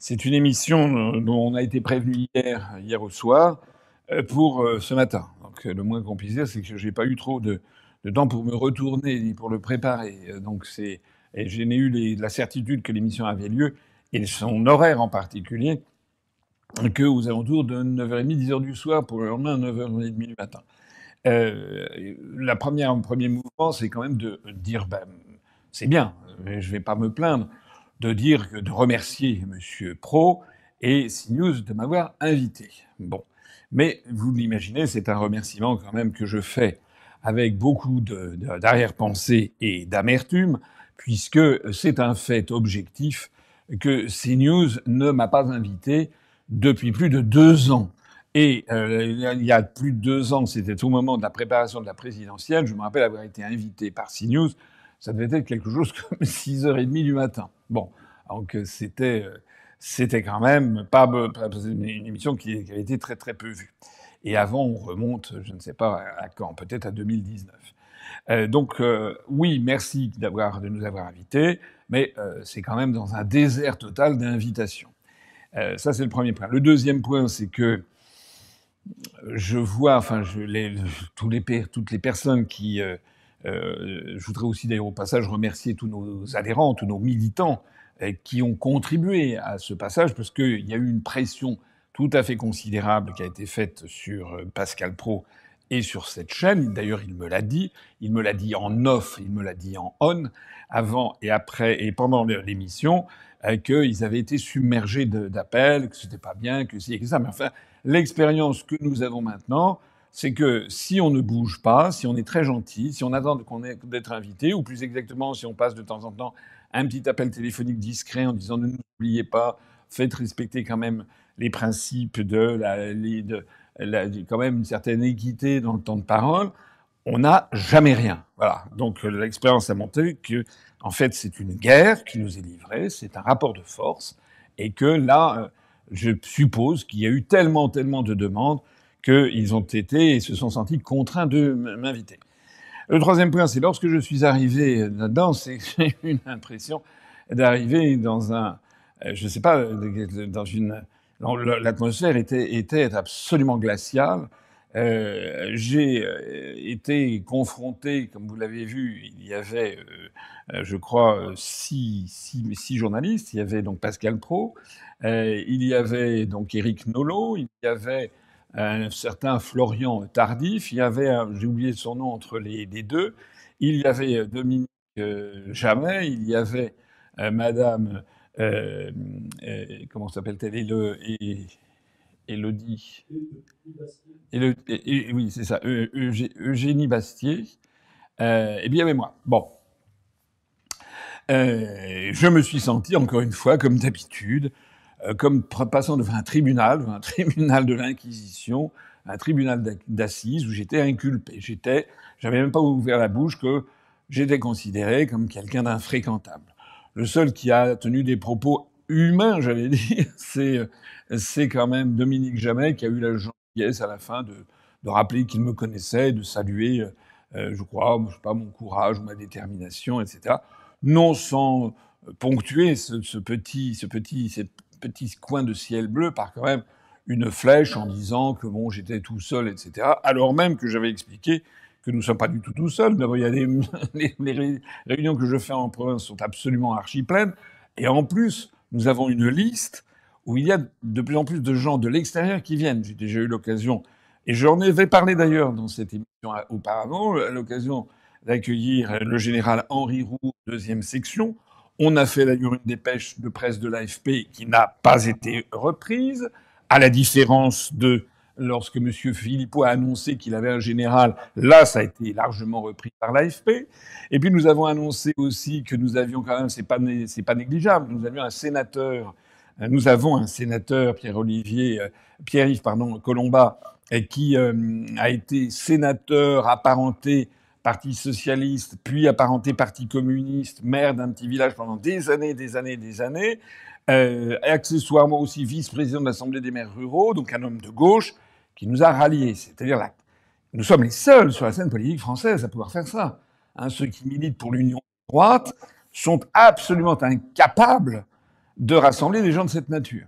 C'est une émission dont on a été prévenu hier au soir, pour ce matin. Donc le moins qu'on puisse dire, c'est que j'ai pas eu trop de temps pour me retourner ni pour le préparer. Donc c'est et je n'ai eu la certitude que l'émission avait lieu et son horaire en particulier qu'aux alentours de 9h30, 10h du soir pour le lendemain, 9h30 du matin. Un premier mouvement, c'est quand même de dire, ben, c'est bien, je vais pas me plaindre, de remercier Monsieur Pro et CNews de m'avoir invité. Bon. Mais vous l'imaginez, c'est un remerciement quand même que je fais avec beaucoup d'arrière-pensée et d'amertume, puisque c'est un fait objectif que CNews ne m'a pas invité depuis plus de 2 ans. Et il y a plus de 2 ans, c'était au moment de la préparation de la présidentielle, je me rappelle avoir été invité par CNews, ça devait être quelque chose comme 6h30 du matin. Bon, donc c'était quand même pas une émission qui avait été très très peu vue. Et avant, on remonte, je ne sais pas à quand, peut-être à 2019. Oui, merci de nous avoir invités, mais c'est quand même dans un désert total d'invitations. Ça, c'est le premier point. Le deuxième point, c'est que je vois, enfin, toutes les personnes qui, je voudrais aussi d'ailleurs au passage remercier tous nos adhérents, tous nos militants qui ont contribué à ce passage, parce qu'il y a eu une pression tout à fait considérable qui a été faite sur Pascal Praud et sur cette chaîne. D'ailleurs, il me l'a dit en off, il me l'a dit en on, avant et après et pendant l'émission, qu'ils avaient été submergés d'appels, que c'était pas bien, que si et que ça. Mais enfin, l'expérience que nous avons maintenant, c'est que si on ne bouge pas, si on est très gentil, si on attend d'être invité, ou plus exactement, si on passe de temps en temps un petit appel téléphonique discret en disant ne nous oubliez pas, faites respecter quand même les principes quand même une certaine équité dans le temps de parole, on n'a jamais rien. Voilà. Donc l'expérience a montré que, en fait, c'est une guerre qui nous est livrée, c'est un rapport de force, et que là, je suppose qu'il y a eu tellement de demandes qu'ils ont été et se sont sentis contraints de m'inviter. Le troisième point, c'est lorsque je suis arrivé là-dedans, j'ai eu l'impression d'arriver dans je sais pas, dans une, l'atmosphère était absolument glaciale. J'ai été confronté, comme vous l'avez vu, il y avait, je crois, six journalistes. Il y avait donc Pascal Praud, il y avait donc Éric Nolot, il y avait un certain Florian Tardif, il y avait, j'ai oublié son nom entre les deux, il y avait Dominique Jamais, il y avait Madame, euh, comment s'appelle-t-elle, Élodie, oui, c'est ça, Eugénie Bastier, et bien il y avait moi. Bon, je me suis senti encore une fois, comme d'habitude, comme passant devant un tribunal de l'Inquisition, un tribunal d'assises où j'étais inculpé. J'avais même pas ouvert la bouche que j'étais considéré comme quelqu'un d'infréquentable. Le seul qui a tenu des propos humains, j'allais dire, c'est quand même Dominique Jamais qui a eu la gentillesse à la fin de rappeler qu'il me connaissait, de saluer, je crois, je sais pas, mon courage, ma détermination, etc. Non sans ponctuer cette petit coin de ciel bleu par quand même une flèche en disant que bon, j'étais tout seul, etc. Alors même que j'avais expliqué que nous ne sommes pas du tout seuls. D'abord, il y a les réunions que je fais en province sont absolument archi pleines. Et en plus, nous avons une liste où il y a de plus en plus de gens de l'extérieur qui viennent. J'ai déjà eu l'occasion, et j'en avais parlé d'ailleurs dans cette émission auparavant, l'occasion d'accueillir le général Henri Roux, deuxième section. On a fait d'ailleurs une dépêche de presse de l'AFP qui n'a pas été reprise, à la différence de lorsque M. Philippot a annoncé qu'il avait un général. Là, ça a été largement repris par l'AFP. Et puis nous avons annoncé aussi que nous avions quand même, c'est pas négligeable, nous avons un sénateur, Pierre-Yves, Colomba, qui a été sénateur apparenté Parti socialiste, puis apparenté Parti communiste, maire d'un petit village pendant des années, accessoirement aussi vice-président de l'Assemblée des maires ruraux, donc un homme de gauche qui nous a ralliés. C'est-à-dire là, nous sommes les seuls sur la scène politique française à pouvoir faire ça. Ceux qui militent pour l'union droite sont absolument incapables de rassembler des gens de cette nature.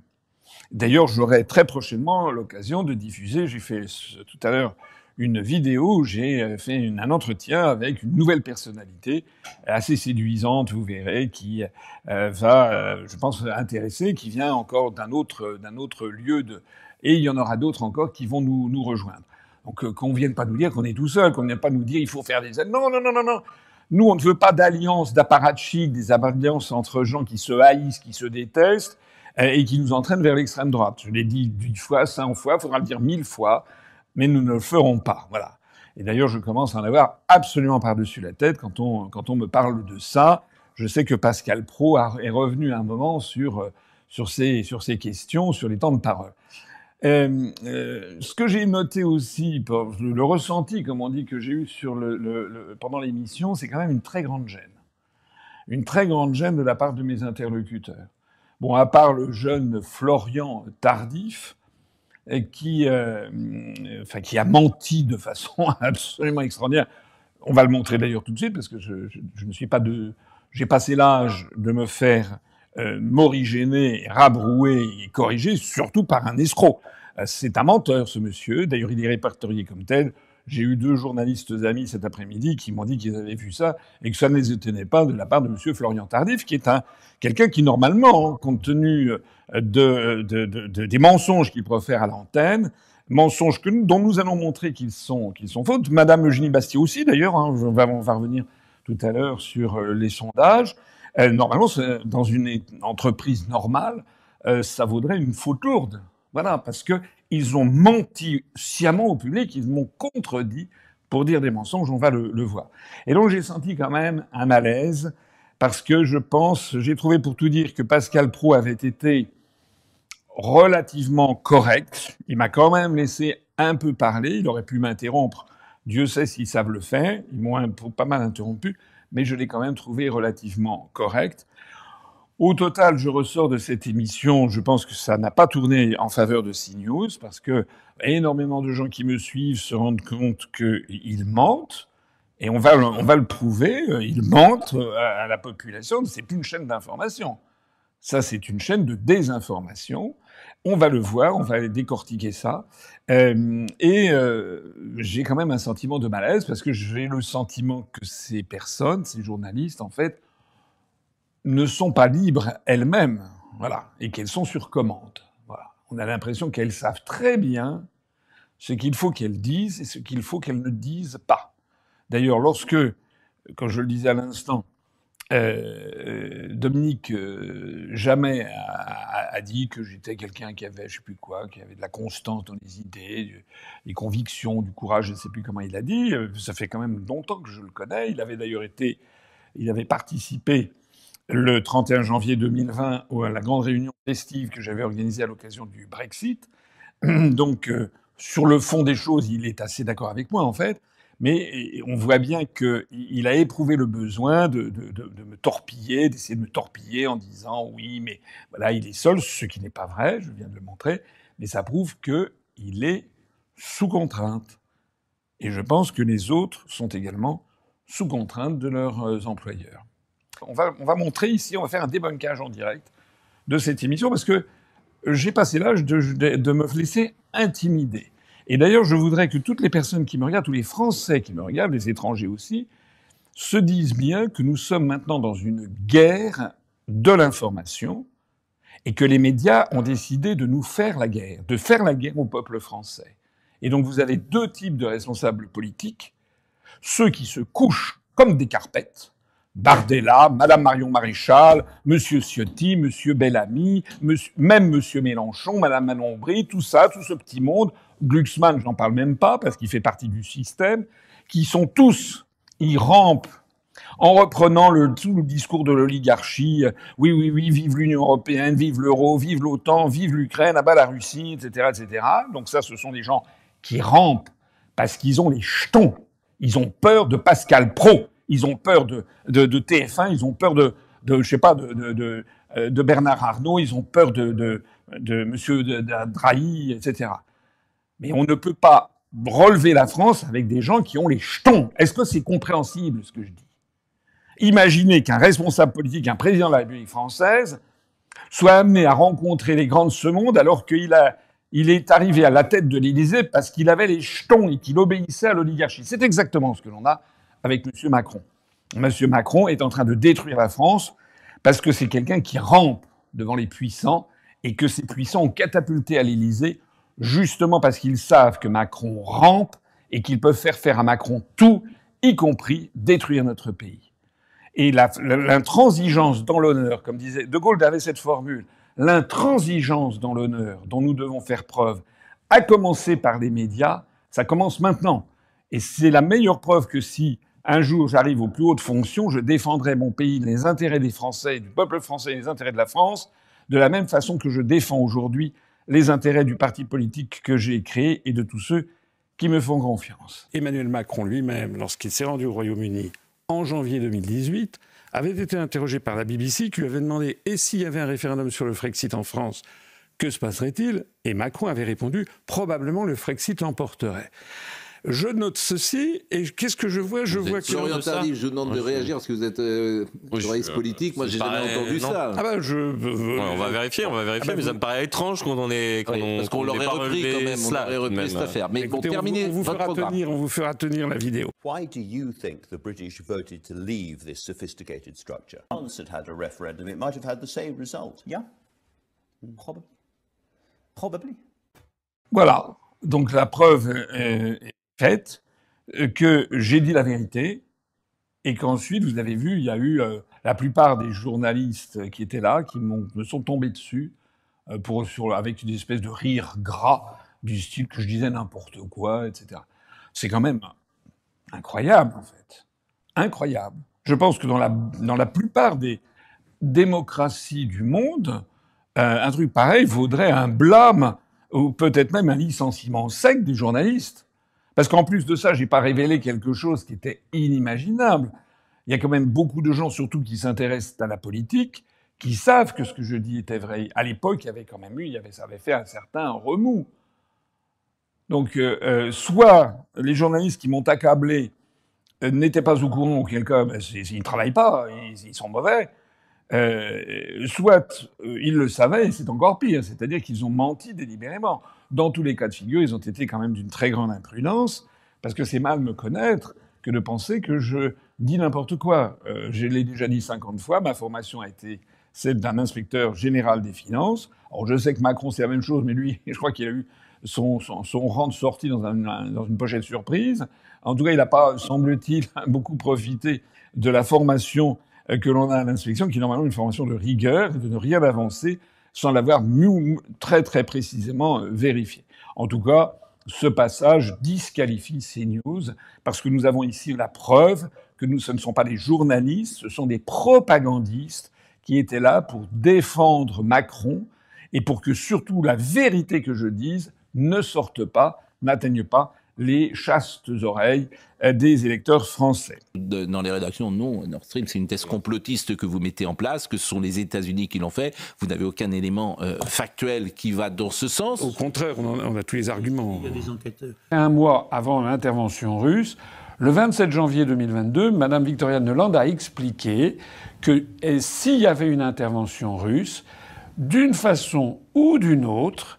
D'ailleurs, j'aurai très prochainement l'occasion de diffuser, j'ai fait tout à l'heure une vidéo où j'ai fait un entretien avec une nouvelle personnalité assez séduisante, vous verrez, qui va, je pense, intéresser, qui vient encore d'un autre lieu et il y en aura d'autres encore qui vont nous rejoindre. Donc qu'on vienne pas nous dire qu'on est tout seul, qu'on vienne pas nous dire il faut faire des... Non, non, non, non, non. Nous, on ne veut pas d'alliance, d'apparatchik, des alliances entre gens qui se haïssent, qui se détestent, et qui nous entraînent vers l'extrême droite. Je l'ai dit 10 fois, 100 fois, il faudra le dire 1000 fois, mais nous ne le ferons pas. Voilà. Et d'ailleurs, je commence à en avoir absolument par-dessus la tête quand on me parle de ça. Je sais que Pascal Praud est revenu à un moment sur ces questions, sur les temps de parole. Ce que j'ai noté aussi, le ressenti, comme on dit, que j'ai eu pendant l'émission, c'est quand même une très grande gêne. Une très grande gêne de la part de mes interlocuteurs. Bon, à part le jeune Florian Tardif, qui a menti de façon absolument extraordinaire. On va le montrer d'ailleurs tout de suite, parce que je ne suis pas j'ai passé l'âge de me faire m'originer, rabrouer et corriger, surtout par un escroc. C'est un menteur, ce monsieur. D'ailleurs, il est répertorié comme tel. J'ai eu 2 journalistes amis cet après-midi qui m'ont dit qu'ils avaient vu ça et que ça ne les étonnait pas de la part de monsieur Florian Tardif, qui est quelqu'un qui, normalement, compte tenu des mensonges qu'il profère à l'antenne, mensonges dont nous allons montrer qu'ils sont faux. Madame Eugénie Bastier aussi, d'ailleurs, hein, on va revenir tout à l'heure sur les sondages. Normalement, dans une entreprise normale, ça vaudrait une faute lourde. Voilà, parce que ils ont menti sciemment au public, ils m'ont contredit pour dire des mensonges, on va le voir. Et donc j'ai senti quand même un malaise, parce que j'ai trouvé pour tout dire que Pascal Praud avait été relativement correct. Il m'a quand même laissé un peu parler, il aurait pu m'interrompre. Dieu sait s'ils savent le faire, ils m'ont pas mal interrompu, mais je l'ai quand même trouvé relativement correct. Au total, je ressors de cette émission, je pense que ça n'a pas tourné en faveur de CNews, parce que énormément de gens qui me suivent se rendent compte qu'ils mentent, et on va le prouver, ils mentent à la population, c'est plus une chaîne d'information. Ça, c'est une chaîne de désinformation. On va le voir, on va décortiquer ça. J'ai quand même un sentiment de malaise, parce que j'ai le sentiment que ces personnes, ces journalistes, en fait, ne sont pas libres elles-mêmes, voilà, et qu'elles sont sur commande. Voilà. On a l'impression qu'elles savent très bien ce qu'il faut qu'elles disent et ce qu'il faut qu'elles ne disent pas. D'ailleurs, quand je le disais à l'instant, Dominique Jamais a dit que j'étais quelqu'un qui avait, je sais plus quoi, qui avait de la constance dans les idées, des convictions, du courage, je ne sais plus comment il a dit. Ça fait quand même longtemps que je le connais. Il avait participé le 31 janvier 2020 à la grande réunion festive que j'avais organisée à l'occasion du Brexit. Donc, sur le fond des choses, il est assez d'accord avec moi, en fait. Mais on voit bien qu'il a éprouvé le besoin de me torpiller, d'essayer de me torpiller en disant oui, mais voilà, il est seul, ce qui n'est pas vrai, je viens de le montrer, mais ça prouve qu'il est sous contrainte. Et je pense que les autres sont également sous contrainte de leurs employeurs. On va montrer ici, on va faire un débunkage en direct de cette émission, parce que j'ai passé l'âge de me laisser intimider. Et d'ailleurs, je voudrais que toutes les personnes qui me regardent, tous les Français qui me regardent, les étrangers aussi, se disent bien que nous sommes maintenant dans une guerre de l'information et que les médias ont décidé de nous faire la guerre, de faire la guerre au peuple français. Et donc vous avez 2 types de responsables politiques, ceux qui se couchent comme des carpettes, Bardella, Madame Marion Maréchal, Monsieur Ciotti, Monsieur Bellamy, même Monsieur Mélenchon, Madame Manon Bry, tout ça, tout ce petit monde, Glucksmann, je n'en parle même pas parce qu'il fait partie du système, qui sont tous, ils rampent en reprenant tout le discours de l'oligarchie. Oui, oui, oui, vive l'Union européenne, vive l'euro, vive l'OTAN, vive l'Ukraine, à bas la Russie, etc., etc. Donc ça, ce sont des gens qui rampent parce qu'ils ont les jetons. Ils ont peur de Pascal Praud. Ils ont peur de TF1. Ils ont peur de Bernard Arnault. Ils ont peur de Monsieur Drahi, etc. Mais on ne peut pas relever la France avec des gens qui ont les jetons. Est-ce que c'est compréhensible, ce que je dis? Imaginez qu'un responsable politique, un président de la République française, soit amené à rencontrer les grands de ce monde alors il est arrivé à la tête de l'Élysée parce qu'il avait les jetons et qu'il obéissait à l'oligarchie. C'est exactement ce que l'on a avec M. Macron. M. Macron est en train de détruire la France parce que c'est quelqu'un qui rampe devant les puissants et que ces puissants ont catapulté à l'Élysée justement parce qu'ils savent que Macron rampe et qu'ils peuvent faire à Macron tout, y compris détruire notre pays. Et l'intransigeance dans l'honneur, comme disait De Gaulle avait cette formule, l'intransigeance dans l'honneur dont nous devons faire preuve, à commencer par les médias, ça commence maintenant. Et c'est la meilleure preuve que si un jour j'arrive aux plus hautes fonctions, je défendrai mon pays, les intérêts des Français, du peuple français, les intérêts de la France, de la même façon que je défends aujourd'hui les intérêts du parti politique que j'ai créé et de tous ceux qui me font confiance. Emmanuel Macron lui-même, lorsqu'il s'est rendu au Royaume-Uni en janvier 2018, avait été interrogé par la BBC qui lui avait demandé « Et s'il y avait un référendum sur le Frexit en France, que se passerait-il ?» Et Macron avait répondu « Probablement le Frexit l'emporterait ». Je note ceci, et qu'est-ce que je vois? Je vois que... Monsieur Orientali, je vous demande de réagir, parce que vous êtes journaliste politique. Moi, j'ai jamais entendu ça. Ah ben, on va vérifier, mais ça me paraît étrange quand on est... parce qu'on l'aurait repris quand même, on aurait repris cette affaire. Mais écoutez, pour terminer, on vous fera tenir la vidéo. Why do you think the British voted to leave this sophisticated structure? France had had a referendum, it might have had the same result. Yeah? Probably. Voilà. Donc la preuve est faite que j'ai dit la vérité et qu'ensuite, vous avez vu, il y a eu la plupart des journalistes qui étaient là, qui me sont tombés dessus avec une espèce de rire gras du style que je disais n'importe quoi, etc. C'est quand même incroyable, en fait. Incroyable. Je pense que dans la plupart des démocraties du monde, un truc pareil vaudrait un blâme ou peut-être même un licenciement sec des journalistes. Parce qu'en plus de ça, j'ai pas révélé quelque chose qui était inimaginable. Il y a quand même beaucoup de gens, surtout qui s'intéressent à la politique, qui savent que ce que je dis était vrai. À l'époque, il y avait quand même ça avait fait un certain remous. Donc, soit les journalistes qui m'ont accablé n'étaient pas au courant, auquel cas, ils ne travaillent pas, ils sont mauvais. Soit ils le savaient, et c'est encore pire, c'est-à-dire qu'ils ont menti délibérément. Dans tous les cas de figure, ils ont été quand même d'une très grande imprudence, parce que c'est mal me connaître que de penser que je dis n'importe quoi. Je l'ai déjà dit 50 fois, ma formation a été celle d'un inspecteur général des finances. Alors je sais que Macron c'est la même chose, mais lui, je crois qu'il a eu son rang de sortie dans une pochette surprise. En tout cas, il n'a pas, semble-t-il, beaucoup profité de la formation que l'on a à l'inspection, qui est normalement une formation de rigueur, de ne rien avancer sans l'avoir très très précisément vérifié. En tout cas, ce passage disqualifie CNews, parce que nous avons ici la preuve que ce ne sont pas des journalistes, ce sont des propagandistes qui étaient là pour défendre Macron et pour que surtout la vérité que je dise ne sorte pas, n'atteigne pas les chastes oreilles des électeurs français. Dans les rédactions, non, Nord Stream, c'est une thèse complotiste que vous mettez en place, que ce sont les États-Unis qui l'ont fait. Vous n'avez aucun élément factuel qui va dans ce sens. Au contraire, on a tous les arguments. Il y a des enquêteurs. Un mois avant l'intervention russe, le 27 janvier 2022, Mme Victoria Nuland a expliqué que s'il y avait une intervention russe, d'une façon ou d'une autre,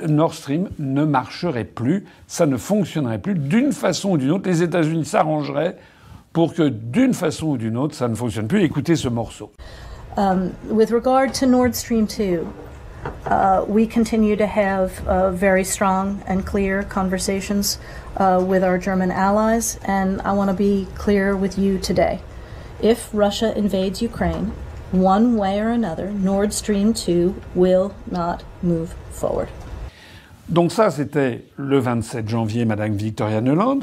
Nord Stream ne marcherait plus, ça ne fonctionnerait plus. D'une façon ou d'une autre, les États-Unis s'arrangeraient pour que d'une façon ou d'une autre, ça ne fonctionne plus. Écoutez ce morceau. With regard to Nord Stream 2, we continue to have very strong and clear conversations with our German allies, and I want to be clear with you today. If Russia invades Ukraine, one way or another, Nord Stream 2 will not move forward. Donc ça, c'était le 27 janvier, Madame Victoria Nuland.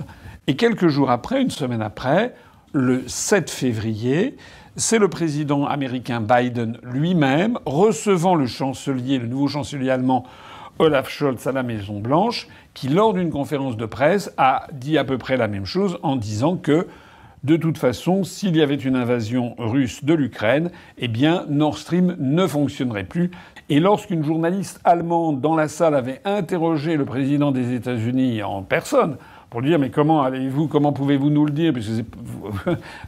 Et quelques jours après, une semaine après, le 7 février, c'est le président américain Biden lui-même, recevant le nouveau chancelier allemand Olaf Scholz à la Maison-Blanche, qui, lors d'une conférence de presse, a dit à peu près la même chose en disant que, de toute façon, s'il y avait une invasion russe de l'Ukraine, eh bien, Nord Stream ne fonctionnerait plus. Et lorsqu'une journaliste allemande dans la salle avait interrogé le président des États-Unis en personne pour lui dire mais comment pouvez-vous nous le dire, puisque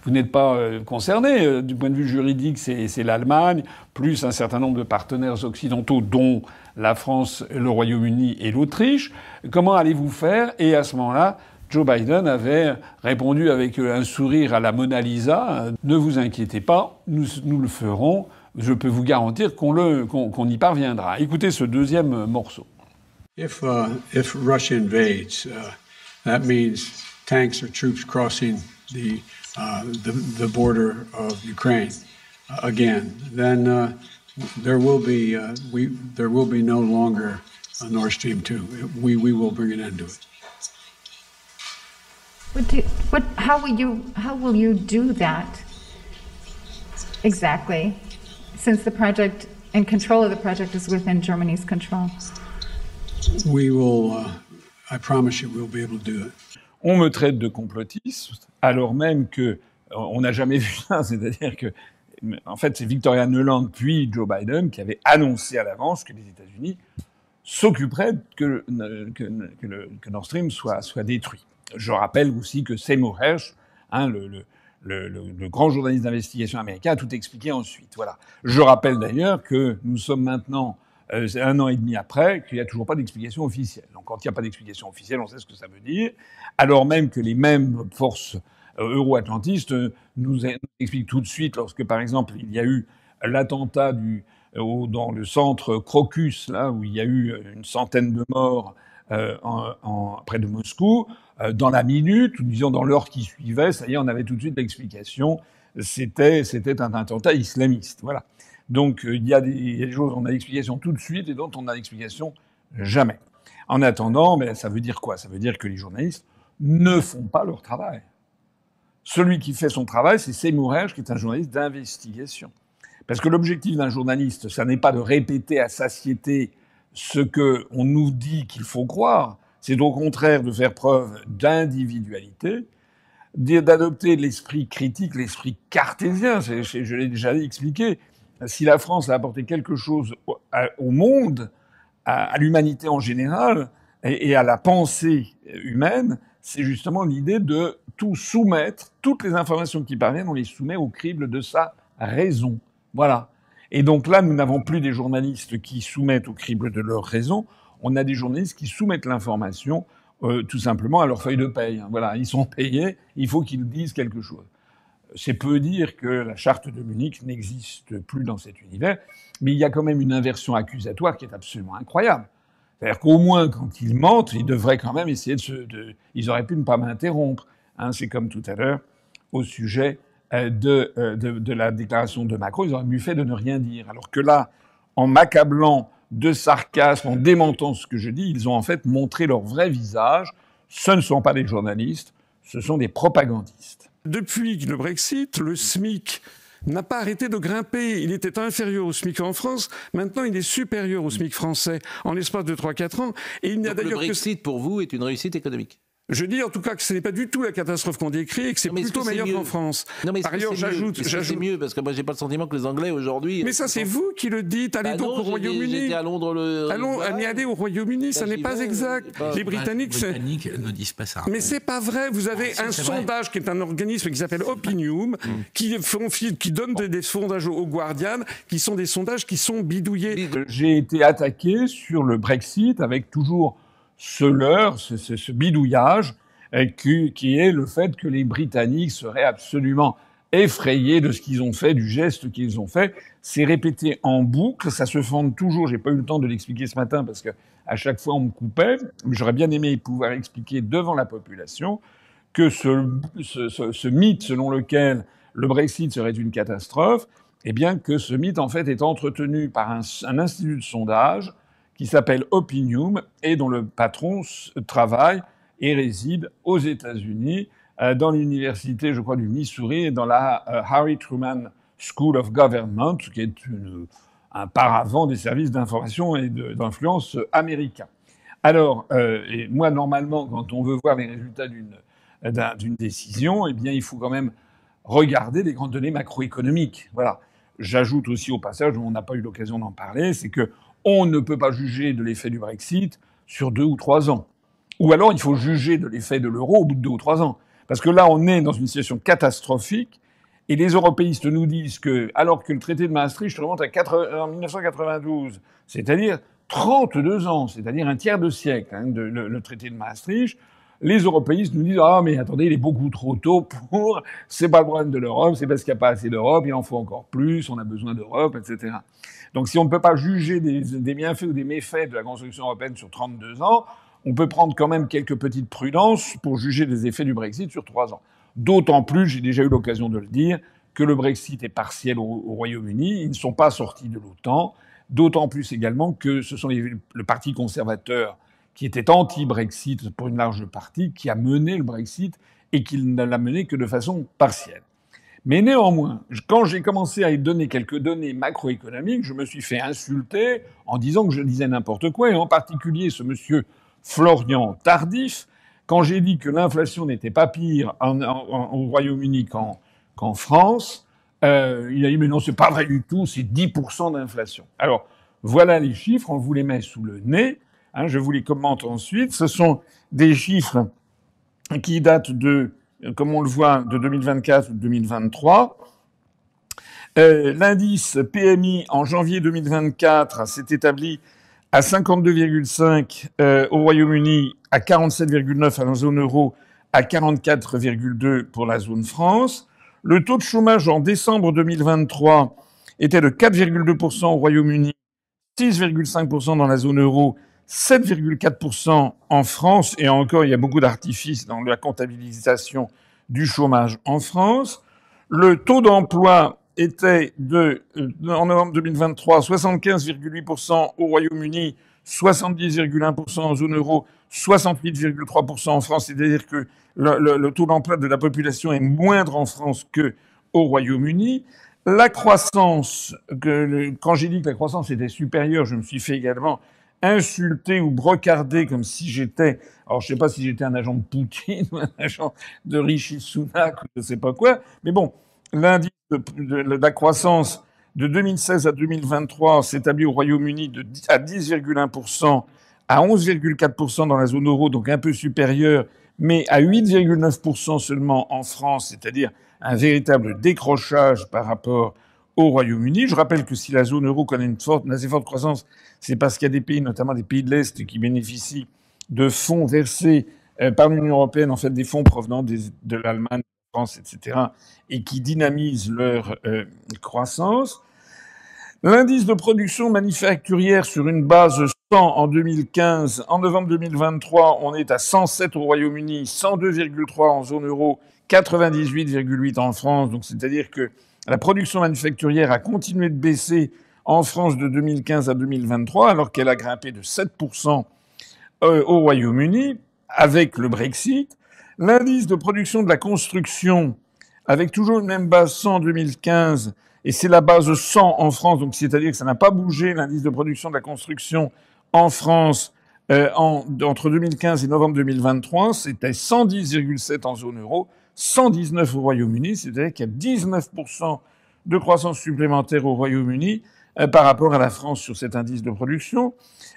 vous n'êtes pas concerné du point de vue juridique, c'est l'Allemagne plus un certain nombre de partenaires occidentaux dont la France, le Royaume-Uni et l'Autriche. Comment allez-vous faire? Et à ce moment-là, Joe Biden avait répondu avec un sourire à la Mona Lisa, ne vous inquiétez pas, nous le ferons. Je peux vous garantir qu'on y parviendra. Écoutez ce deuxième morceau. If Russia invades, that means tanks or troops crossing the border of Ukraine again. Then there will be no longer a Nord Stream 2. We will bring an end to it. How will you do that exactly? Since the project and control of the project is within Germany's control. We will, I promise you, we'll be able to do it. On me traite de complotiste, alors même que on n'a jamais vu ça. C'est-à-dire que, en fait, c'est Victoria Nuland puis Joe Biden qui avaient annoncé à l'avance que les États-Unis s'occuperaient que Nord Stream soit détruit. Je rappelle aussi que Seymour Hersh, le grand journaliste d'investigation américain, a tout expliqué ensuite. Voilà. Je rappelle d'ailleurs que nous sommes maintenant 1 an et demi après, qu'il n'y a toujours pas d'explication officielle. Donc quand il n'y a pas d'explication officielle, on sait ce que ça veut dire, alors même que les mêmes forces euro-atlantistes nous expliquent tout de suite, lorsque par exemple il y a eu l'attentat dans le centre Crocus, là où il y a eu une centaine de morts près de Moscou, dans la minute, ou disons dans l'heure qui suivait, ça y est, on avait tout de suite l'explication. C'était un attentat islamiste. Voilà. Donc il y a des choses, on a l'explication tout de suite et d'autres on a l'explication jamais. En attendant, mais ça veut dire quoi? Ça veut dire que les journalistes ne font pas leur travail. Celui qui fait son travail, c'est Seymour Hersh, qui est un journaliste d'investigation. Parce que l'objectif d'un journaliste, ça n'est pas de répéter à satiété ce qu'on nous dit qu'il faut croire, c'est au contraire de faire preuve d'individualité, d'adopter l'esprit critique, l'esprit cartésien. Je l'ai déjà expliqué. Si la France a apporté quelque chose au monde, à l'humanité en général, et à la pensée humaine, c'est justement l'idée de tout soumettre, toutes les informations qui parviennent, on les soumet au crible de sa raison. Voilà. Et donc là, nous n'avons plus des journalistes qui soumettent au crible de leur raison, on a des journalistes qui soumettent l'information tout simplement à leur feuille de paye. Voilà, ils sont payés, il faut qu'ils disent quelque chose. C'est peu dire que la charte de Munich n'existe plus dans cet univers, mais il y a quand même une inversion accusatoire qui est absolument incroyable. C'est-à-dire qu'au moins, quand ils mentent, ils devraient quand même essayer ils auraient pu ne pas m'interrompre. Hein, c'est comme tout à l'heure au sujet de la déclaration de Macron, ils auraient mieux fait de ne rien dire. Alors que là, en m'accablant de sarcasme, en démentant ce que je dis, ils ont en fait montré leur vrai visage. Ce ne sont pas des journalistes, ce sont des propagandistes. Depuis le Brexit, le SMIC n'a pas arrêté de grimper. Il était inférieur au SMIC en France. Maintenant, il est supérieur au SMIC français en l'espace de 3-4 ans. Et il n'y a d'ailleurs le Brexit, pour vous, est une réussite économique? Je dis en tout cas que ce n'est pas du tout la catastrophe qu'on décrit et que c'est plutôt meilleur qu'en France. Non, mais par ailleurs, j'ajoute... C'est mieux, parce que moi, j'ai pas le sentiment que les Anglais, aujourd'hui... Mais ça, c'est vous qui le dites. Allez donc au Royaume-Uni. J'étais à Londres Allez au Royaume-Uni, ça n'est pas exact. Les Britanniques ne disent pas ça. Mais c'est pas vrai. Vous avez un sondage qui est un organisme qui s'appelle Opinium, qui donne des sondages au Guardian, qui sont des sondages qui sont bidouillés. J'ai été attaqué sur le Brexit avec toujours ce leurre, ce bidouillage, qui est le fait que les Britanniques seraient absolument effrayés de ce qu'ils ont fait, du geste qu'ils ont fait. C'est répété en boucle, ça se fonde toujours. J'ai pas eu le temps de l'expliquer ce matin parce que à chaque fois on me coupait. J'aurais bien aimé pouvoir expliquer devant la population que ce mythe selon lequel le Brexit serait une catastrophe, eh bien que ce mythe en fait est entretenu par un institut de sondage qui s'appelle Opinium et dont le patron travaille et réside aux États-Unis, dans l'université, je crois, du Missouri et dans la Harry Truman School of Government, qui est un paravent des services d'information et d'influence américains. Alors, et moi, normalement, quand on veut voir les résultats d'une décision, eh bien, il faut quand même regarder les grandes données macroéconomiques. Voilà. J'ajoute aussi au passage, on n'a pas eu l'occasion d'en parler, c'est que on ne peut pas juger de l'effet du Brexit sur 2 ou 3 ans. Ou alors il faut juger de l'effet de l'euro au bout de 2 ou 3 ans. Parce que là, on est dans une situation catastrophique. Et les européistes nous disent que, alors que le traité de Maastricht remonte en 1992, c'est-à-dire 32 ans, c'est-à-dire un tiers de siècle, le traité de Maastricht, les européistes nous disent « Ah, mais attendez, il est beaucoup trop tôt pour... C'est pas le problème de l'Europe, c'est parce qu'il n'y a pas assez d'Europe, il en faut encore plus, on a besoin d'Europe, etc. » Donc si on ne peut pas juger des bienfaits ou des méfaits de la construction européenne sur 32 ans, on peut prendre quand même quelques petites prudences pour juger des effets du Brexit sur 3 ans. D'autant plus, j'ai déjà eu l'occasion de le dire, que le Brexit est partiel au Royaume-Uni. Ils ne sont pas sortis de l'OTAN. D'autant plus également que ce sont le Parti conservateur qui était anti-Brexit pour une large partie, qui a mené le Brexit et qui ne l'a mené que de façon partielle. Mais néanmoins, quand j'ai commencé à donner quelques données macroéconomiques, je me suis fait insulter en disant que je disais n'importe quoi, et en particulier ce monsieur Florian Tardif, quand j'ai dit que l'inflation n'était pas pire au Royaume-Uni qu'en France, il a dit « Mais non, c'est pas vrai du tout, c'est 10% d'inflation. » Alors, voilà les chiffres, on vous les met sous le nez, je vous les commente ensuite. Ce sont des chiffres qui datent de, comme on le voit, de 2024 ou de 2023. L'indice PMI en janvier 2024 s'est établi à 52,5 au Royaume-Uni, à 47,9 à la zone euro, à 44,2 pour la zone France. Le taux de chômage en décembre 2023 était de 4,2% au Royaume-Uni, 6,5% dans la zone euro, 7,4% en France, et encore, il y a beaucoup d'artifices dans la comptabilisation du chômage en France. Le taux d'emploi était en novembre 2023, 75,8% au Royaume-Uni, 70,1% en zone euro, 68,3% en France. C'est-à-dire que le taux d'emploi de la population est moindre en France qu'au Royaume-Uni. La croissance, quand j'ai dit que la croissance était supérieure, je me suis fait également insulter ou brocarder comme si j'étais, alors je sais pas si j'étais un agent de Poutine ou un agent de Rishi Sunak ou je sais pas quoi, mais bon, l'indice de la croissance de 2016 à 2023 s'établit au Royaume-Uni à 10,1%, à 11,4% dans la zone euro, donc un peu supérieur, mais à 8,9% seulement en France, c'est-à-dire un véritable décrochage par rapport au Royaume-Uni. Je rappelle que si la zone euro connaît une assez forte croissance, c'est parce qu'il y a des pays, notamment des pays de l'Est, qui bénéficient de fonds versés par l'Union européenne, en fait des fonds provenant de l'Allemagne, de la France, etc., et qui dynamisent leur croissance. L'indice de production manufacturière sur une base 100 en 2015, en novembre 2023, on est à 107 au Royaume-Uni, 102,3 en zone euro, 98,8 en France. Donc c'est-à-dire que la production manufacturière a continué de baisser en France de 2015 à 2023, alors qu'elle a grimpé de 7% au Royaume-Uni avec le Brexit. L'indice de production de la construction, avec toujours une même base 100 en 2015, et c'est la base 100 en France, donc c'est-à-dire que ça n'a pas bougé, l'indice de production de la construction en France entre 2015 et novembre 2023, c'était 110,7 en zone euro, 119 au Royaume-Uni, c'est-à-dire qu'il y a 19% de croissance supplémentaire au Royaume-Uni par rapport à la France sur cet indice de production.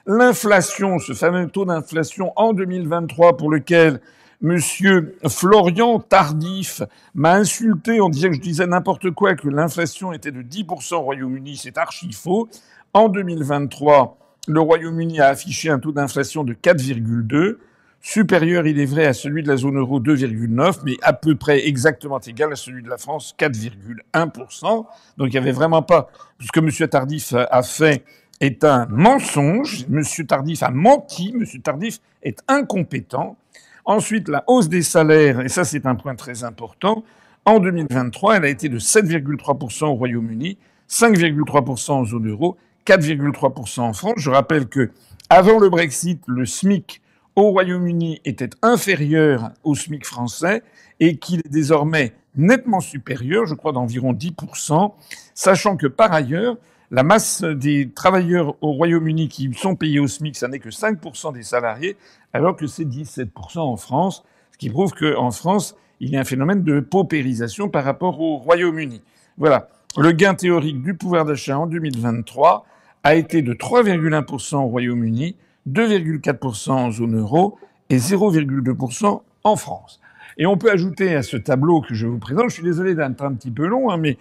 L'inflation, ce fameux taux d'inflation en 2023 pour lequel Monsieur Florian Tardif m'a insulté en disant que je disais n'importe quoi, que l'inflation était de 10% au Royaume-Uni, c'est archi faux. En 2023, le Royaume-Uni a affiché un taux d'inflation de 4,2, supérieur, il est vrai, à celui de la zone euro 2,9, mais à peu près exactement égal à celui de la France 4,1%. Donc il n'y avait vraiment pas... Ce que M. Tardif a fait est un mensonge. M. Tardif a menti. M. Tardif est incompétent. Ensuite, la hausse des salaires, et ça c'est un point très important, en 2023, elle a été de 7,3% au Royaume-Uni, 5,3% en zone euro, 4,3% en France. Je rappelle que avant le Brexit, le SMIC au Royaume-Uni était inférieur au SMIC français et qu'il est désormais nettement supérieur, je crois d'environ 10%, sachant que par ailleurs, la masse des travailleurs au Royaume-Uni qui sont payés au SMIC, ça n'est que 5% des salariés, alors que c'est 17% en France, ce qui prouve qu'en France, il y a un phénomène de paupérisation par rapport au Royaume-Uni. Voilà. Le gain théorique du pouvoir d'achat en 2023 a été de 3,1% au Royaume-Uni, 2,4% en zone euro et 0,2% en France. Et on peut ajouter à ce tableau que je vous présente, je suis désolé d'être un petit peu long, hein, mais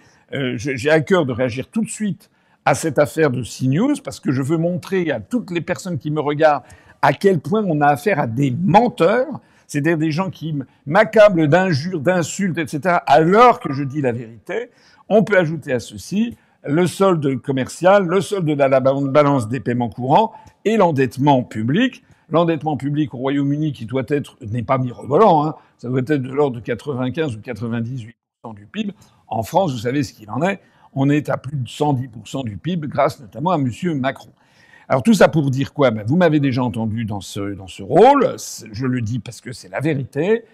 j'ai à cœur de réagir tout de suite à cette affaire de CNews, parce que je veux montrer à toutes les personnes qui me regardent à quel point on a affaire à des menteurs, c'est-à-dire des gens qui m'accablent d'injures, d'insultes, etc., alors que je dis la vérité. On peut ajouter à ceci le solde commercial, le solde de la balance des paiements courants et l'endettement public. L'endettement public au Royaume-Uni qui doit être, n'est pas mirobolant, hein, ça doit être de l'ordre de 95 ou 98% du PIB. En France, vous savez ce qu'il en est. On est à plus de 110% du PIB grâce notamment à M. Macron. Alors tout ça pour dire quoi? Vous m'avez déjà entendu dans ce rôle. Je le dis parce que c'est la vérité.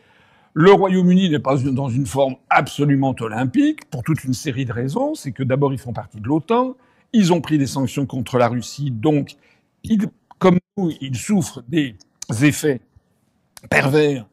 Le Royaume-Uni n'est pas dans une forme absolument olympique pour toute une série de raisons. C'est que d'abord, ils font partie de l'OTAN. Ils ont pris des sanctions contre la Russie. Donc, comme nous, ils souffrent des effets pervers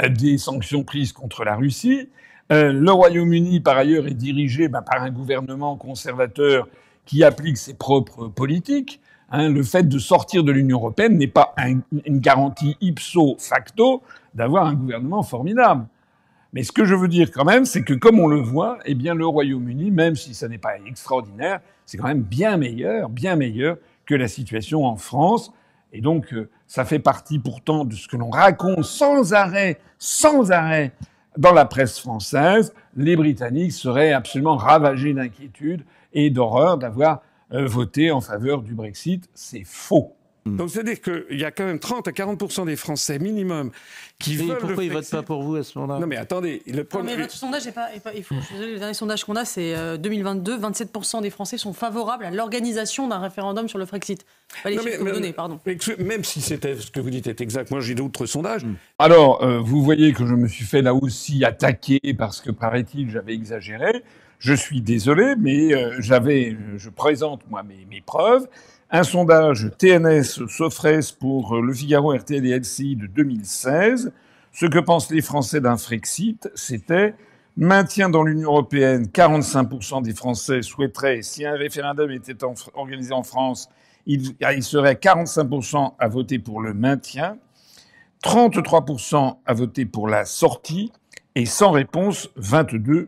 des sanctions prises contre la Russie. Le Royaume-Uni, par ailleurs, est dirigé par un gouvernement conservateur qui applique ses propres politiques. Le fait de sortir de l'Union européenne n'est pas une garantie ipso facto d'avoir un gouvernement formidable. Mais ce que je veux dire quand même, c'est que comme on le voit, eh bien le Royaume-Uni, même si ça n'est pas extraordinaire, c'est quand même bien meilleur que la situation en France. Et donc, ça fait partie pourtant de ce que l'on raconte sans arrêt, dans la presse française. Les Britanniques seraient absolument ravagés d'inquiétude et d'horreur d'avoir voté en faveur du Brexit. C'est faux. Donc, c'est-à-dire qu'il y a quand même 30 à 40% des Français minimum qui veulent pourquoi le Brexit. ils votent pas pour vous à ce moment-là? Non, mais attendez. Le mais votre sondage n'est pas... je suis désolé, le dernier sondage qu'on a, c'est 2022. 27% des Français sont favorables à l'organisation d'un référendum sur le Frexit. Pas les chiffres que vous donnez, pardon. Même si c'était ce que vous dites est exact, moi j'ai d'autres sondages. Alors, vous voyez que je me suis fait là aussi attaquer parce que, paraît-il, j'avais exagéré. Je suis désolé, mais je présente, moi, mes preuves. Un sondage TNS Sofres pour Le Figaro, RTL et LCI de 2016. Ce que pensent les Français d'un Frexit, c'était maintien dans l'Union européenne. 45% des Français souhaiteraient, si un référendum était organisé en France, il serait 45% à voter pour le maintien, 33% à voter pour la sortie et sans réponse, 22%.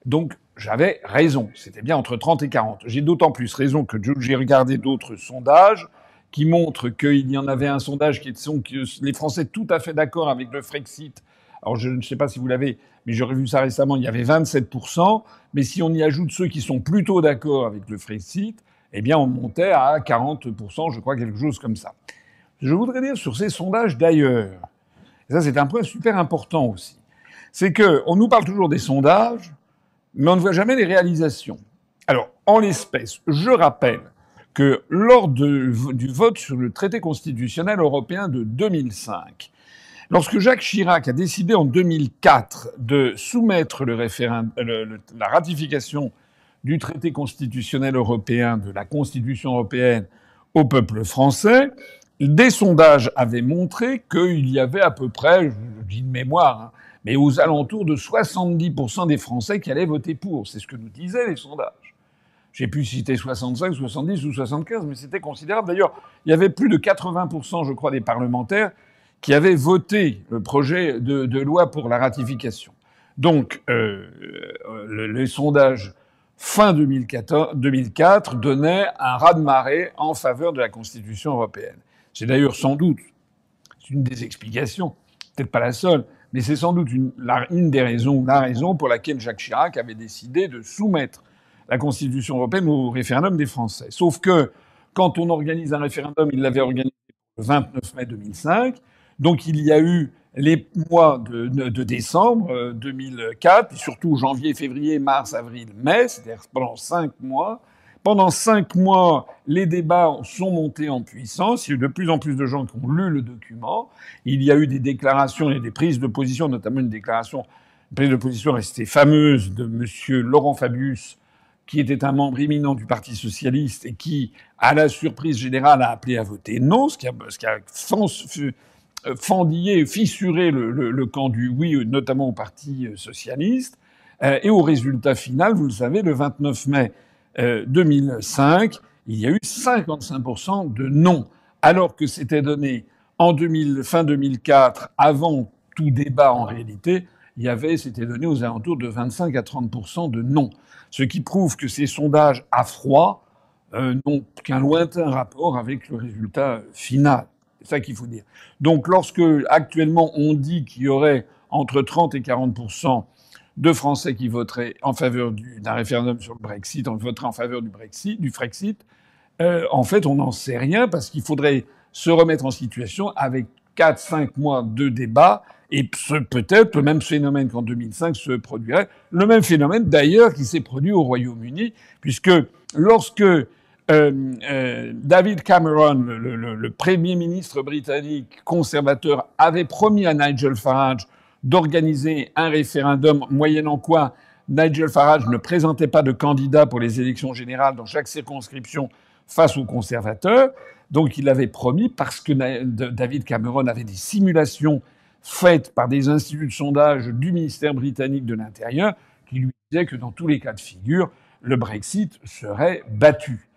Donc, j'avais raison. C'était bien entre 30 et 40. J'ai d'autant plus raison que j'ai regardé d'autres sondages qui montrent qu'il y en avait un sondage que les Français tout à fait d'accord avec le Frexit. Alors, je ne sais pas si vous l'avez, mais j'ai revu ça récemment, il y avait 27%. Mais si on y ajoute ceux qui sont plutôt d'accord avec le Frexit, eh bien, on montait à 40%, je crois, quelque chose comme ça. Je voudrais dire sur ces sondages d'ailleurs, et ça c'est un point super important aussi, c'est que on nous parle toujours des sondages, mais on ne voit jamais les réalisations. Alors, en l'espèce, je rappelle que lors du vote sur le traité constitutionnel européen de 2005, lorsque Jacques Chirac a décidé en 2004 de soumettre la ratification du traité constitutionnel européen, de la Constitution européenne, au peuple français, des sondages avaient montré qu'il y avait à peu près, je dis de mémoire, mais aux alentours de 70% des Français qui allaient voter pour. C'est ce que nous disaient les sondages. J'ai pu citer 65, 70 ou 75, mais c'était considérable. D'ailleurs, il y avait plus de 80%, je crois, des parlementaires qui avaient voté le projet de loi pour la ratification. Donc, les sondages fin 2004 donnaient un raz-de-marée en faveur de la Constitution européenne. C'est d'ailleurs sans doute, c'est une des explications, peut-être pas la seule, mais c'est sans doute une des raisons, la raison pour laquelle Jacques Chirac avait décidé de soumettre la Constitution européenne au référendum des Français. Sauf que, quand on organise un référendum, il l'avait organisé le 29 mai 2005, donc il y a eu les mois de décembre 2004, et surtout janvier, février, mars, avril, mai, c'est-à-dire pendant 5 mois. Pendant 5 mois, les débats sont montés en puissance. Il y a eu de plus en plus de gens qui ont lu le document. Il y a eu des déclarations et des prises de position, notamment une prise de position restée fameuse de monsieur Laurent Fabius, qui était un membre éminent du Parti socialiste et qui, à la surprise générale, a appelé à voter non, ce qui a fendillé, fissuré le camp du oui, notamment au Parti socialiste. Et au résultat final, vous le savez, le 29 mai 2005, il y a eu 55% de non, alors que c'était donné Fin 2004, avant tout débat en réalité, c'était donné aux alentours de 25 à 30% de non. Ce qui prouve que ces sondages à froid n'ont qu'un lointain rapport avec le résultat final. C'est ça qu'il faut dire. Donc lorsque actuellement on dit qu'il y aurait entre 30 et 40% de Français qui voteraient en faveur d'un référendum sur le Brexit, on voterait en faveur du Frexit, en fait on n'en sait rien parce qu'il faudrait se remettre en situation avec 4-5 mois de débat et peut-être le même phénomène qu'en 2005 se produirait. Le même phénomène d'ailleurs qui s'est produit au Royaume-Uni puisque lorsque David Cameron, le Premier ministre britannique conservateur, avait promis à Nigel Farage d'organiser un référendum moyennant quoi Nigel Farage ne présentait pas de candidat pour les élections générales dans chaque circonscription face aux conservateurs. Donc il avait promis, parce que David Cameron avait des simulations faites par des instituts de sondage du ministère britannique de l'Intérieur qui lui disaient que dans tous les cas de figure, le Brexit serait battu.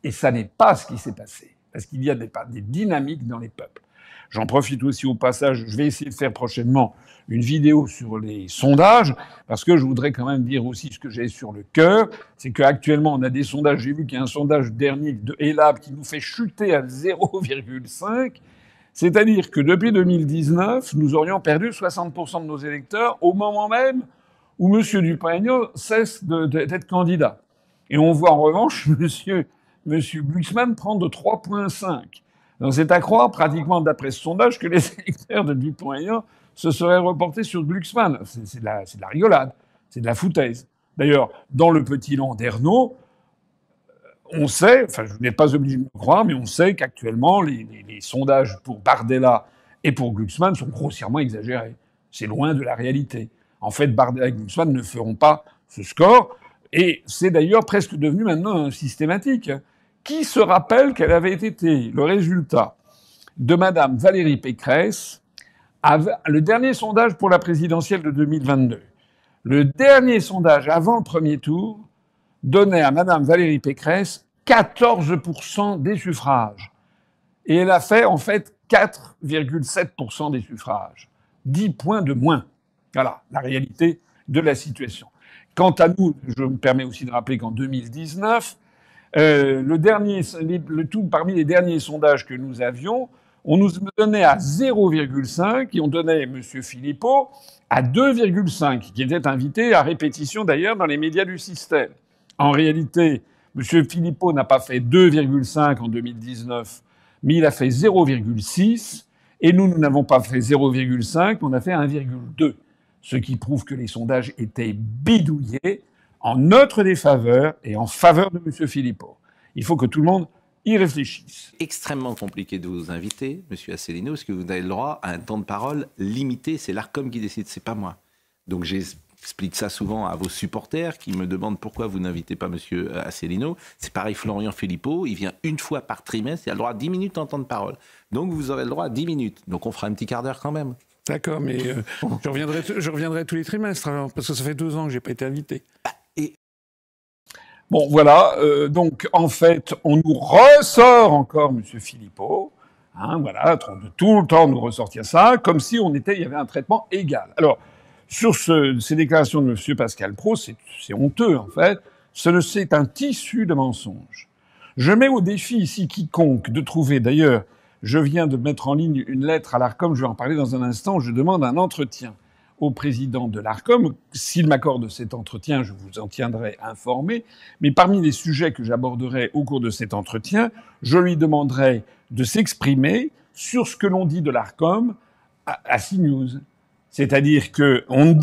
Et ça n'est pas ce qui s'est passé, parce qu'il y a des dynamiques dans les peuples. J'en profite aussi au passage, je vais essayer de faire prochainement une vidéo sur les sondages, parce que je voudrais quand même dire aussi ce que j'ai sur le cœur, c'est qu'actuellement on a des sondages, j'ai vu qu'il y a un sondage dernier de Elab qui nous fait chuter à 0,5, c'est-à-dire que depuis 2019, nous aurions perdu 60% de nos électeurs au moment même où M. Dupont-Aignan cesse d'être candidat. Et on voit en revanche M. Glucksmann prendre 3,5. Donc c'est à croire, pratiquement d'après ce sondage, que les électeurs de Dupont-Aignan se seraient reportés sur Glucksmann. C'est de la rigolade, c'est de la foutaise. D'ailleurs, dans le petit Landerneau, on sait, enfin je n'ai pas obligé de me croire, mais on sait qu'actuellement les sondages pour Bardella et pour Glucksmann sont grossièrement exagérés. C'est loin de la réalité. En fait, Bardella et Glucksmann ne feront pas ce score, et c'est d'ailleurs presque devenu maintenant systématique. Qui se rappelle quel avait été le résultat de Madame Valérie Pécresse, le dernier sondage pour la présidentielle de 2022. Le dernier sondage avant le premier tour donnait à Madame Valérie Pécresse 14% des suffrages. Et elle a fait, en fait, 4,7% des suffrages. 10 points de moins. Voilà, la réalité de la situation. Quant à nous, je me permets aussi de rappeler qu'en 2019, parmi les derniers sondages que nous avions, on nous donnait à 0,5 et on donnait M. Philippot à 2,5, qui était invité à répétition d'ailleurs dans les médias du système. En réalité, M. Philippot n'a pas fait 2,5 en 2019, mais il a fait 0,6 et nous n'avons pas fait 0,5, on a fait 1,2. Ce qui prouve que les sondages étaient bidouillés en notre défaveur et en faveur de M. Philippot. Il faut que tout le monde y réfléchisse. Extrêmement compliqué de vous inviter, M. Asselineau, parce que vous avez le droit à un temps de parole limité. C'est l'Arcom qui décide, c'est pas moi. Donc j'explique ça souvent à vos supporters qui me demandent pourquoi vous n'invitez pas M. Asselineau. C'est pareil, Florian Philippot, il vient une fois par trimestre, il a le droit à 10 minutes en temps de parole. Donc vous aurez le droit à 10 minutes. Donc on fera un petit quart d'heure quand même. D'accord, mais je reviendrai tous les trimestres, alors, parce que ça fait 2 ans que j'ai pas été invité. Bon, voilà. Donc, en fait, on nous ressort encore M. Philippot. Voilà, tout le temps nous ressortir ça, comme si il y avait un traitement égal. Alors, sur ces déclarations de M. Pascal Praud, c'est honteux, en fait. C'est un tissu de mensonges. Je mets au défi ici quiconque de trouver, d'ailleurs, je viens de mettre en ligne une lettre à l'Arcom, je vais en parler dans un instant, je demande un entretien au président de l'Arcom. S'il m'accorde cet entretien, je vous en tiendrai informé. Mais parmi les sujets que j'aborderai au cours de cet entretien, je lui demanderai de s'exprimer sur ce que l'on dit de l'Arcom à CNews. C'est-à-dire que on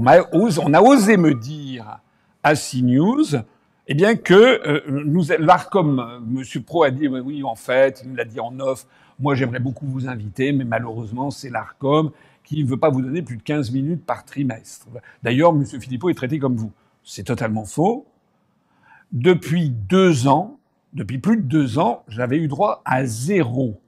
a osé me dire à CNews, eh bien que l'Arcom, M. Praud a dit oui, en fait, il me l'a dit en off, moi j'aimerais beaucoup vous inviter, mais malheureusement c'est l'Arcom qui ne veut pas vous donner plus de 15 minutes par trimestre. D'ailleurs, M. Philippot est traité comme vous. C'est totalement faux. Depuis plus de 2 ans, j'avais eu droit à 0.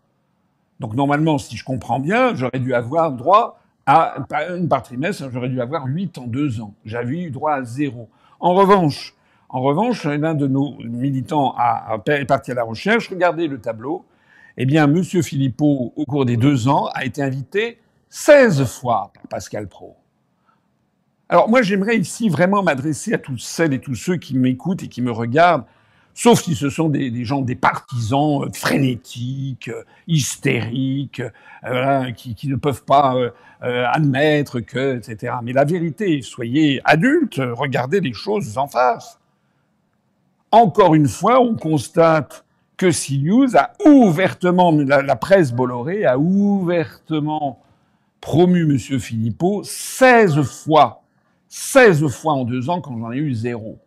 Donc normalement, si je comprends bien, j'aurais dû avoir droit à une par trimestre, j'aurais dû avoir 8 en 2 ans. J'avais eu droit à 0. En revanche, l'un de nos militants est parti à la recherche, regardez le tableau, Eh bien, M. Philippot, au cours des 2 ans, a été invité 16 fois par Pascal Praud. Alors moi, j'aimerais ici vraiment m'adresser à toutes celles et tous ceux qui m'écoutent et qui me regardent, sauf si ce sont des gens, des partisans frénétiques, hystériques, qui ne peuvent pas admettre que, etc. Mais la vérité, soyez adultes, regardez les choses en face. Encore une fois, on constate que CNews a ouvertement, la presse Bolloré a ouvertement promu M. Philippot 16 fois en 2 ans quand j'en ai eu 0.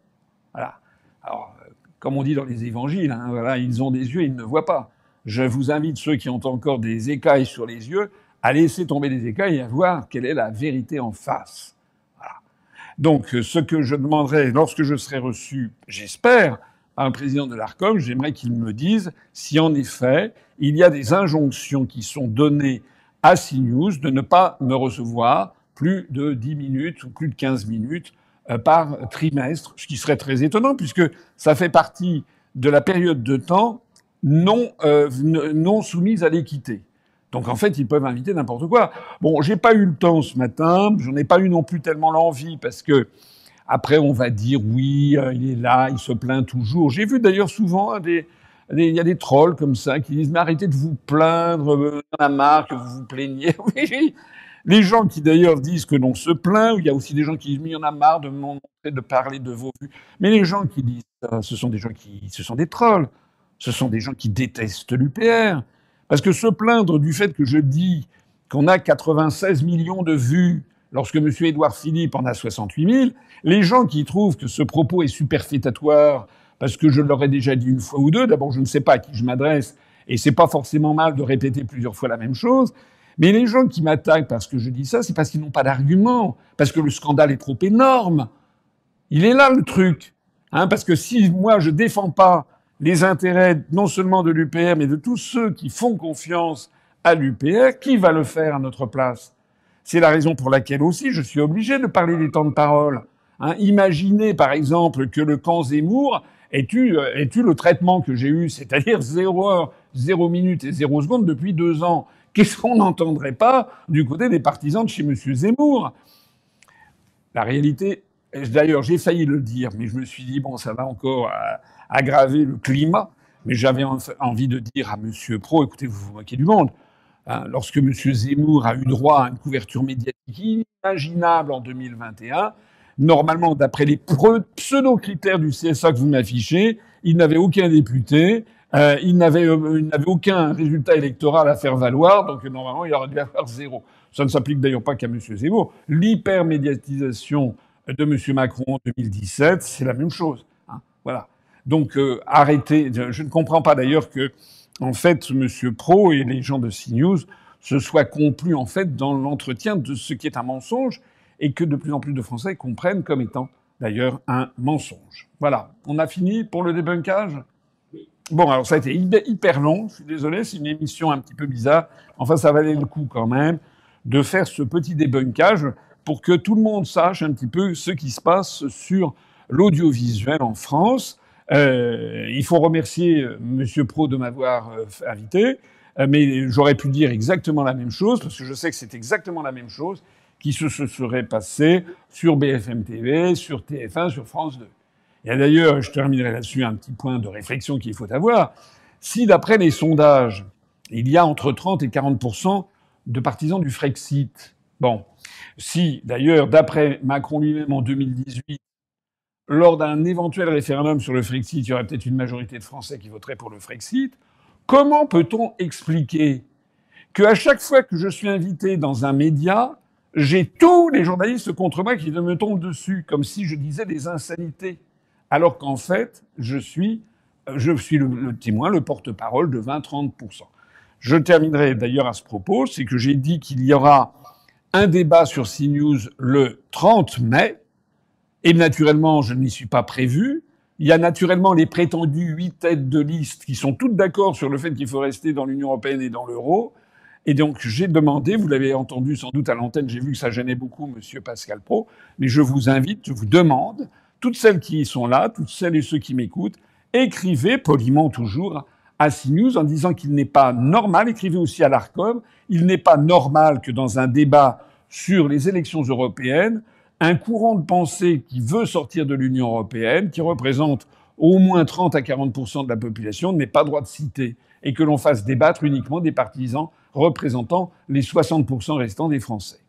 Voilà. Alors, comme on dit dans les évangiles, hein, voilà, ils ont des yeux, ils ne voient pas. Je vous invite, ceux qui ont encore des écailles sur les yeux, à laisser tomber les écailles et à voir quelle est la vérité en face. Voilà. Donc, ce que je demanderai lorsque je serai reçu, j'espère, par un président de l'Arcom, j'aimerais qu'il me dise si en effet, il y a des injonctions qui sont données à CNews de ne pas me recevoir plus de 10 minutes ou plus de 15 minutes par trimestre, ce qui serait très étonnant puisque ça fait partie de la période de temps non soumise à l'équité. Donc en fait, ils peuvent inviter n'importe quoi. Bon, j'ai pas eu le temps ce matin, j'en ai pas eu non plus tellement l'envie parce que après on va dire oui, il est là, il se plaint toujours. J'ai vu d'ailleurs souvent il y a des trolls comme ça qui disent mais arrêtez de vous plaindre, on a marre que vous vous plaigniez. Oui. Les gens qui d'ailleurs disent que l'on se plaint, il y a aussi des gens qui disent mais il y en a marre de montrer, de parler de vos vues. Mais les gens qui disent ça, ce sont des trolls. Ce sont des gens qui détestent l'UPR. Parce que se plaindre du fait que je dis qu'on a 96 millions de vues lorsque M. Édouard Philippe en a 68 000, les gens qui trouvent que ce propos est superfétatoire parce que je leur ai déjà dit une fois ou deux, d'abord je ne sais pas à qui je m'adresse et c'est pas forcément mal de répéter plusieurs fois la même chose, mais les gens qui m'attaquent parce que je dis ça, c'est parce qu'ils n'ont pas d'argument, parce que le scandale est trop énorme. Il est là le truc. Hein, parce que si moi je défends pas les intérêts non seulement de l'UPR, mais de tous ceux qui font confiance à l'UPR, qui va le faire à notre place? C'est la raison pour laquelle aussi je suis obligé de parler des temps de parole. Hein, imaginez par exemple que le camp Zemmour ait eu le traitement que j'ai eu, c'est-à-dire 0 heure, 0 minute et 0 seconde depuis 2 ans. Qu'est-ce qu'on n'entendrait pas du côté des partisans de chez M. Zemmour? La réalité, d'ailleurs, j'ai failli le dire, mais je me suis dit, bon, ça va encore aggraver le climat. Mais j'avais envie de dire à M. Praud, écoutez, vous vous moquez du monde. Hein, lorsque M. Zemmour a eu droit à une couverture médiatique inimaginable en 2021, normalement, d'après les pseudo-critères du CSA que vous m'affichez, il n'avait aucun député, il n'avait aucun résultat électoral à faire valoir, donc normalement, il aurait dû avoir 0. Ça ne s'applique d'ailleurs pas qu'à M. Zemmour. L'hypermédiatisation de M. Macron en 2017, c'est la même chose. Hein, voilà. Donc arrêtez. Je ne comprends pas d'ailleurs que, en fait, M. Praud et les gens de CNews se soient complus en fait dans l'entretien de ce qui est un mensonge et que de plus en plus de Français comprennent comme étant d'ailleurs un mensonge. Voilà. On a fini pour le débunkage. Bon, alors ça a été hyper long. Je suis désolé, c'est une émission un petit peu bizarre. Enfin, ça valait le coup quand même de faire ce petit débunkage pour que tout le monde sache un petit peu ce qui se passe sur l'audiovisuel en France. Il faut remercier M. Praud de m'avoir invité, mais j'aurais pu dire exactement la même chose, parce que je sais que c'est exactement la même chose qui se serait passée sur BFM TV, sur TF1, sur France 2. Et d'ailleurs, je terminerai là-dessus un petit point de réflexion qu'il faut avoir. Si, d'après les sondages, il y a entre 30 et 40% de partisans du Frexit, bon, si, d'ailleurs, d'après Macron lui-même en 2018, lors d'un éventuel référendum sur le Frexit, il y aurait peut-être une majorité de Français qui voteraient pour le Frexit, comment peut-on expliquer qu'à chaque fois que je suis invité dans un média, j'ai tous les journalistes contre moi qui me tombent dessus, comme si je disais des insanités, alors qu'en fait, je suis le témoin, le porte-parole de 20-30%. Je terminerai d'ailleurs à ce propos, c'est que j'ai dit qu'il y aura un débat sur CNews le 30 mai, et naturellement, je n'y suis pas prévu. Il y a naturellement les prétendues 8 têtes de liste qui sont toutes d'accord sur le fait qu'il faut rester dans l'Union européenne et dans l'euro. Et donc, j'ai demandé, vous l'avez entendu sans doute à l'antenne, j'ai vu que ça gênait beaucoup M. Pascal Praud, mais je vous invite, je vous demande, toutes celles qui sont là, toutes celles et ceux qui m'écoutent, écrivez poliment toujours à CNews en disant qu'il n'est pas normal, écrivez aussi à l'ARCOM, il n'est pas normal que dans un débat sur les élections européennes, un courant de pensée qui veut sortir de l'Union européenne, qui représente au moins 30 à 40% de la population, n'ait pas droit de citer, et que l'on fasse débattre uniquement des partisans représentant les 60% restants des Français.